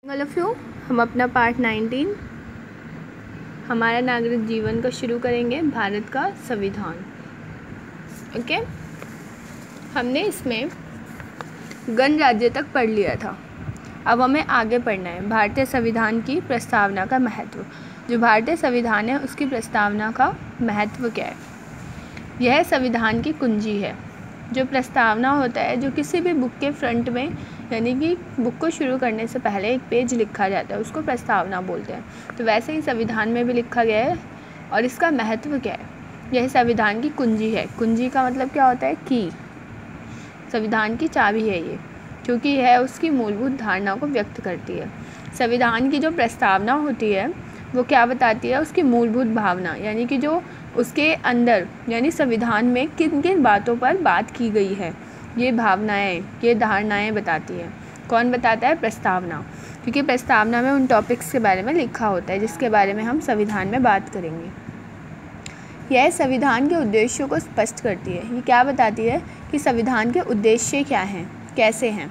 All of you, हम अपना part 19 हमारा नागरिक जीवन का शुरू करेंगे। भारत का संविधान। ओके, हमने इसमें गणराज्य तक पढ़ लिया था। अब हमें आगे पढ़ना है भारतीय संविधान की प्रस्तावना का महत्व। जो भारतीय संविधान है उसकी प्रस्तावना का महत्व क्या है। यह संविधान की कुंजी है। जो प्रस्तावना होता है, जो किसी भी बुक के फ्रंट में, यानी कि बुक को शुरू करने से पहले एक पेज लिखा जाता है, उसको प्रस्तावना बोलते हैं। तो वैसे ही संविधान में भी लिखा गया है। और इसका महत्व क्या है, यह संविधान की कुंजी है। कुंजी का मतलब क्या होता है, की। संविधान की चाबी है ये, क्योंकि यह उसकी मूलभूत धारणा को व्यक्त करती है। संविधान की जो प्रस्तावना होती है वो क्या बताती है, उसकी मूलभूत भावना, यानी कि जो उसके अंदर, यानी संविधान में किन किन बातों पर बात की गई है, ये भावनाएं, ये धारणाएं बताती है। कौन बताता है, प्रस्तावना। क्योंकि प्रस्तावना में उन टॉपिक्स के बारे में लिखा होता है जिसके बारे में हम संविधान में बात करेंगे। यह संविधान के उद्देश्यों को स्पष्ट करती है। ये क्या बताती है कि संविधान के उद्देश्य क्या हैं, कैसे हैं,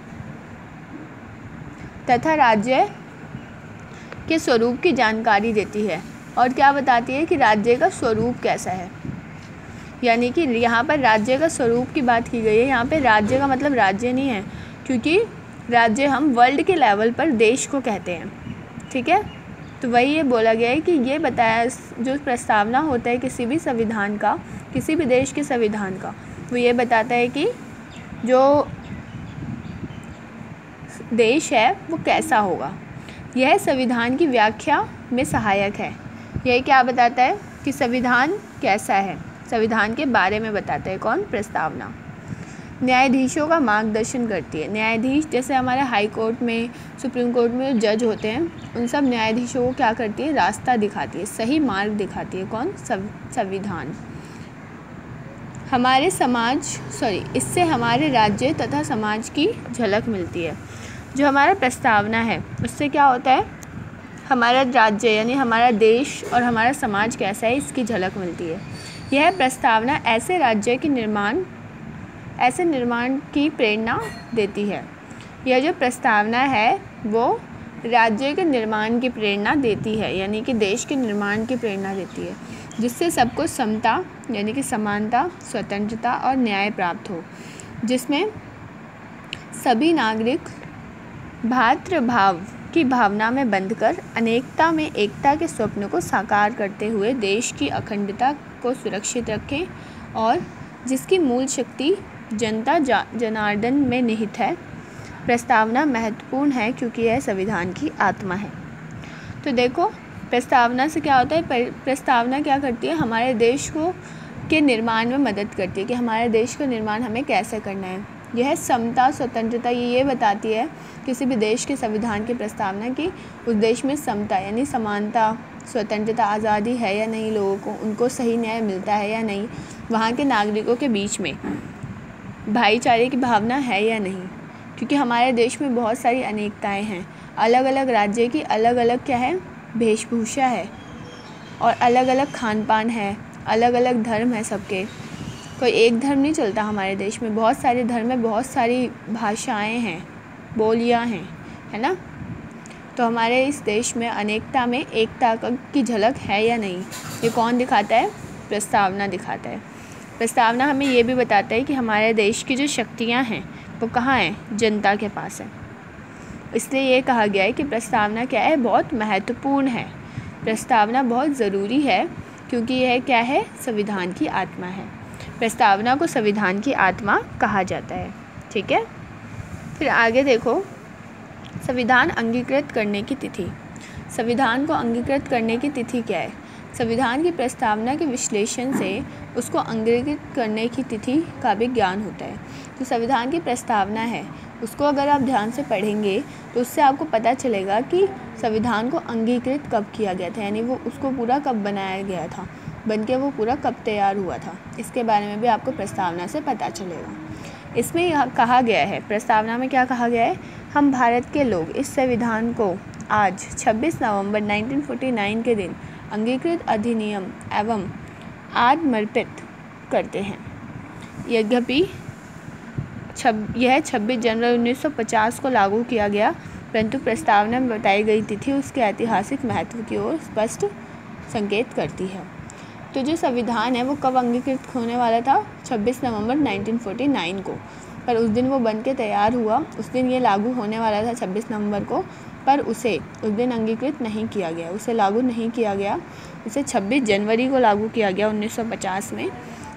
तथा राज्य के स्वरूप की जानकारी देती है। और क्या बताती है कि राज्य का स्वरूप कैसा है, यानी कि यहाँ पर राज्य का स्वरूप की बात की गई है। यहाँ पे राज्य का मतलब राज्य नहीं है, क्योंकि राज्य हम वर्ल्ड के लेवल पर देश को कहते हैं। ठीक है, तो वही ये बोला गया है कि ये बताया, जो प्रस्तावना होता है किसी भी संविधान का, किसी भी देश के संविधान का, वो ये बताता है कि जो देश है वो कैसा होगा। यह संविधान की व्याख्या में सहायक है। यह क्या बताता है कि संविधान कैसा है, संविधान के बारे में बताता है। कौन, प्रस्तावना। न्यायाधीशों का मार्गदर्शन करती है। न्यायाधीश जैसे हमारे हाई कोर्ट में, सुप्रीम कोर्ट में जो जज होते हैं, उन सब न्यायाधीशों को क्या करती है, रास्ता दिखाती है, सही मार्ग दिखाती है। कौन, संविधान। हमारे इससे हमारे राज्य तथा समाज की झलक मिलती है। जो हमारा प्रस्तावना है उससे क्या होता है, हमारा राज्य यानी हमारा देश और हमारा समाज कैसा है, इसकी झलक मिलती है। यह प्रस्तावना ऐसे निर्माण की प्रेरणा देती है। यह जो प्रस्तावना है वो राज्य के निर्माण की प्रेरणा देती है, यानी कि देश के निर्माण की प्रेरणा देती है, जिससे सबको समता यानी कि समानता, स्वतंत्रता और न्याय प्राप्त हो, जिसमें सभी नागरिक भ्रातृभाव की भावना में बंधकर अनेकता में एकता के स्वप्न को साकार करते हुए देश की अखंडता को सुरक्षित रखें, और जिसकी मूल शक्ति जनता जनार्दन में निहित है। प्रस्तावना महत्वपूर्ण है क्योंकि यह संविधान की आत्मा है। तो देखो, प्रस्तावना से क्या होता है, प्रस्तावना क्या करती है, हमारे देश के निर्माण में मदद करती है कि हमारे देश का निर्माण हमें कैसे करना है। यह समता, स्वतंत्रता, ये बताती है किसी भी देश के संविधान की प्रस्तावना की उस देश में समता यानी समानता, स्वतंत्रता, आज़ादी है या नहीं, लोगों को उनको सही न्याय मिलता है या नहीं, वहाँ के नागरिकों के बीच में भाईचारे की भावना है या नहीं। क्योंकि हमारे देश में बहुत सारी अनेकताएं हैं, अलग अलग राज्य की अलग अलग क्या है, वेशभूषा है, और अलग अलग खान पान है, अलग अलग धर्म है सबके। कोई एक धर्म नहीं चलता हमारे देश में, बहुत सारे धर्म है, बहुत सारी भाषाएं हैं, बोलियां हैं, है ना। तो हमारे इस देश में अनेकता में एकता की झलक है या नहीं, ये कौन दिखाता है, प्रस्तावना दिखाता है। प्रस्तावना हमें ये भी बताता है कि हमारे देश की जो शक्तियाँ हैं वो कहाँ हैं, जनता के पास है। इसलिए ये कहा गया है कि प्रस्तावना क्या है, बहुत महत्वपूर्ण है। प्रस्तावना बहुत ज़रूरी है क्योंकि यह क्या है, संविधान की आत्मा है। प्रस्तावना को संविधान की आत्मा कहा जाता है। ठीक है, फिर आगे देखो, संविधान अंगीकृत करने की तिथि। संविधान को अंगीकृत करने की तिथि क्या है। संविधान की प्रस्तावना के विश्लेषण से उसको अंगीकृत करने की तिथि का भी ज्ञान होता है। तो संविधान की प्रस्तावना है, उसको अगर आप ध्यान से पढ़ेंगे तो उससे आपको पता चलेगा कि संविधान को अंगीकृत कब किया गया था, यानी वो उसको पूरा कब बनाया गया था, बनके वो पूरा कब तैयार हुआ था। इसके बारे में भी आपको प्रस्तावना से पता चलेगा। इसमें यह कहा गया है, प्रस्तावना में क्या कहा गया है, हम भारत के लोग इस संविधान को आज 26 नवंबर 1949 के दिन अंगीकृत अधिनियम एवं आत्मर्पित करते हैं। यद्यपि यह 26 जनवरी 1950 को लागू किया गया, परंतु प्रस्तावना में बताई गई तिथि उसके ऐतिहासिक महत्व की ओर स्पष्ट संकेत करती है। तो जो संविधान है वो कब अंगीकृत होने वाला था? 26 नवंबर 1949 को, पर उस दिन वो बन के तैयार हुआ, उस दिन ये लागू होने वाला था 26 नवंबर को, पर उसे उस दिन अंगीकृत नहीं किया गया, उसे लागू नहीं किया गया, उसे 26 जनवरी को लागू किया गया 1950 में।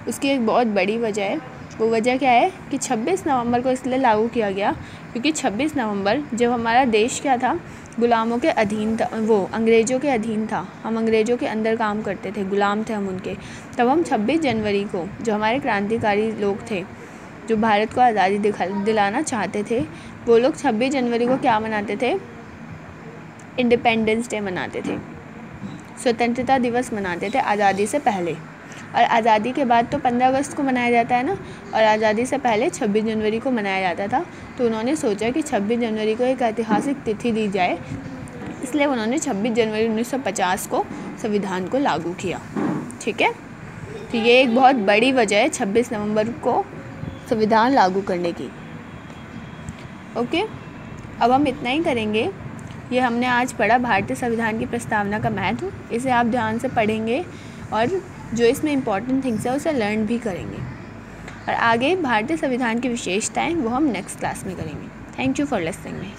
उसकी एक बहुत बड़ी वजह है, वो वजह क्या है कि 26 नवंबर को इसलिए लागू किया गया क्योंकि 26 नवंबर जब हमारा देश क्या था, गुलामों के अधीन था, वो अंग्रेज़ों के अधीन था, हम अंग्रेज़ों के अंदर काम करते थे, गुलाम थे हम उनके। तब हम 26 जनवरी को जो हमारे क्रांतिकारी लोग थे, जो भारत को आज़ादी दिलाना चाहते थे, वो लोग 26 जनवरी को क्या मनाते थे? इंडिपेंडेंस डे मनाते थे, स्वतंत्रता दिवस मनाते थे आज़ादी से पहले। और आज़ादी के बाद तो 15 अगस्त को मनाया जाता है ना, और आज़ादी से पहले 26 जनवरी को मनाया जाता था। तो उन्होंने सोचा कि 26 जनवरी को एक ऐतिहासिक तिथि दी जाए, इसलिए उन्होंने 26 जनवरी 1950 को संविधान को लागू किया। ठीक है, तो ये एक बहुत बड़ी वजह है 26 नवंबर को संविधान लागू करने की। ओके, अब हम इतना ही करेंगे। ये हमने आज पढ़ा भारतीय संविधान की प्रस्तावना का महत्व, इसे आप ध्यान से पढ़ेंगे और जो इसमें इम्पॉर्टेंट थिंग्स है उसे लर्न भी करेंगे। और आगे भारतीय संविधान की विशेषताएं वो हम नेक्स्ट क्लास में करेंगे। Thank you for listening me.